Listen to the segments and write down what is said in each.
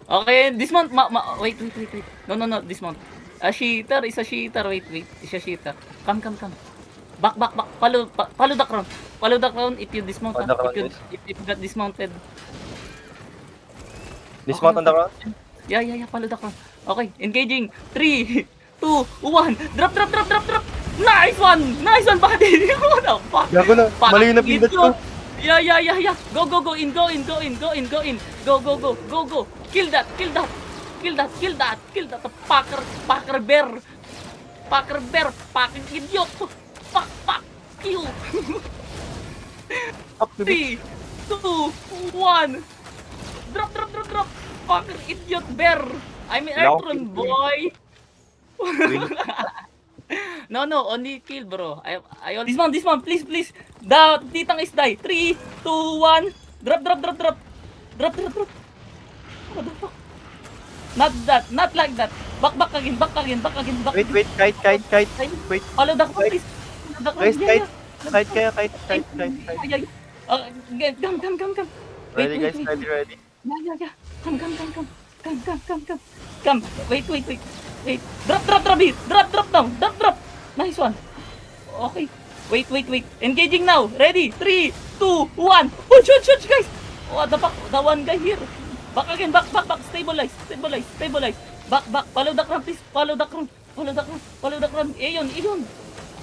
Okay, dismount. Wait, wait, wait, wait. No, no, no, dismount. A cheater is a cheater. Wait, wait. Is a cheater. Come, come, come. Back, back, back. Follow the crown. Follow the crown if you dismount, On ha. the ground, guys. If you got dismounted. Okay, Dismount on the okay. ground. Yeah, yeah, yeah. Follow the crown. Okay, engaging. 3, 2, 1. Drop, drop, drop, drop, drop. Nice one! Nice one, buddy! What the fuck? Gago na. Mali yung napindot ko. Yeah, yeah, yeah, yeah. Go, go, go in, go in, go in, go in, go in. Go, go, go, go, go. Kill that, kill that. Kill that, kill that, kill that. Packer bear. Packer bear. Fucking idiot. Fuck you. Up the bitch. 3, 2, 1. Drop, drop, drop, drop. Fucking idiot bear. I'm an Earthron boy. No, no, only kill, bro. I only dismount, please, please. The titang is die. 3, 2, 1. Drop, drop, drop, drop. Drop, drop, drop. What the fuck? Not that, not like that. Back, back again, back again, back again, back. Wait, wait. Kite, kite, kite. Wait. Follow the crown, please. Follow the crown. Guys, Yeah, kite. yeah. Kite kaya, kite, kite, kite, Yeah, kite. yeah, yeah. Come, come, come, come. Ready, guys. Ready, ready. Yeah, yeah, yeah. Come, come, come, come. Come, come, come, come. Come. Wait, wait, wait. Wait. Drop, drop, drop it. Drop, drop now. Drop, drop. Nice one. Okay. Wait, wait, wait. Engaging now. Ready? 3, 2, 1. Oh, shoot, guys. What the fuck? The one guy here. Back again. Back, back, back. Stabilize, stabilize, stabilize. Back, back. Follow the crown, please. Follow the crown. Follow the crown. Follow the crown. Ayun, ayun.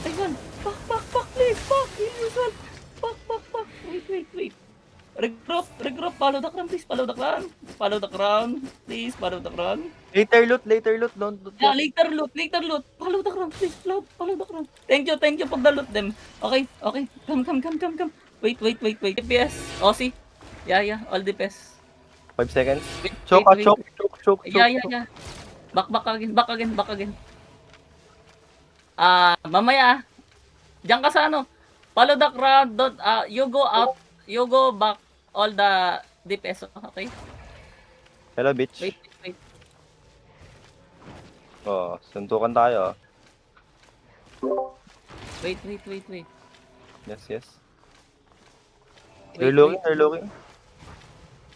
Ayun. Back, back, back, please. Back. Heal yourself. Back, back, back. Wait, wait, wait. Regroup, regroup. Follow the crown, please. Follow the crown. Follow the crown. Please, follow the crown. Later loot, later loot. Don't loot. Yeah, later loot, later loot. Follow the crown, please. Follow the crown. Thank you for the loot them. Okay, okay. Come, come, come, come, come. Wait, wait, wait, wait. DPS. Aussie. Yeah, yeah. All DPS. 5 seconds. Wait, Choke, wait, wait. choke, choke, choke. Yeah, yeah, yeah. Back, back again, back again, back again. Mamaya. Diyan ka sa ano. Follow the crown. Don't, you go out. You go back all the DPS. Okay? Hello, bitch. Wait, wait, wait. Oh, suntukan tayo. Wait, wait, wait, wait. Yes, yes. Wait, They're looking, wait. they're looking.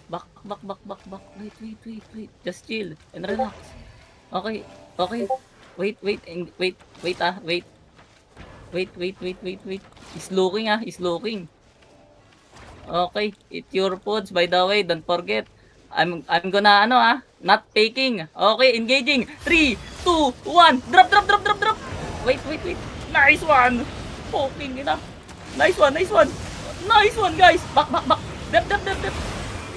Back, back, back, back, back. Wait, wait, wait, wait. Just chill and relax. Okay, okay. Wait, wait, and wait, wait, wait. Wait, wait, wait, wait, wait. He's looking, he's looking. Okay, eat your foods, by the way, don't forget. I'm gonna, not faking. Okay, engaging. 3, 2, 1. Drop, drop, drop, drop, drop. Wait, wait, wait. Nice one. Fucking enough. Nice one, nice one. Nice one, guys. Back, back, back. Dep, dep, dep, dep.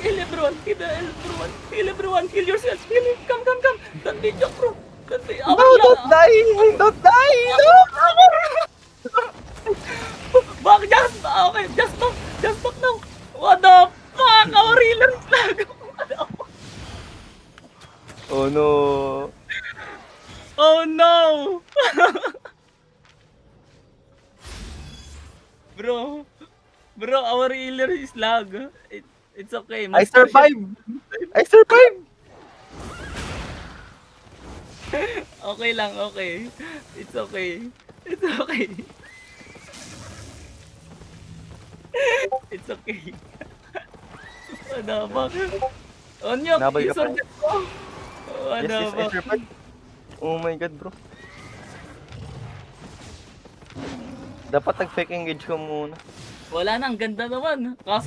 Heal everyone, heal everyone, heal everyone, heal yourself, heal him. Come, come, come. Don't be joke, bro. Don't be, No, don't die! Don't die! No! Back, just, okay, just back now. What the fuck? Our healer is lag. What the fuck? Oh no! Oh no! Bro, our healer is lag. It's okay. I survived! I survived! Okay lang, okay. It's okay. It's okay. It's okay. What the fuck? Onyok, Nabay ka pa. isorget ko. What Yes, the yes, I fuck? survived. Oh my god, bro. Dapat nag-fake engage ko muna. Wala na, ang ganda naman. Kaso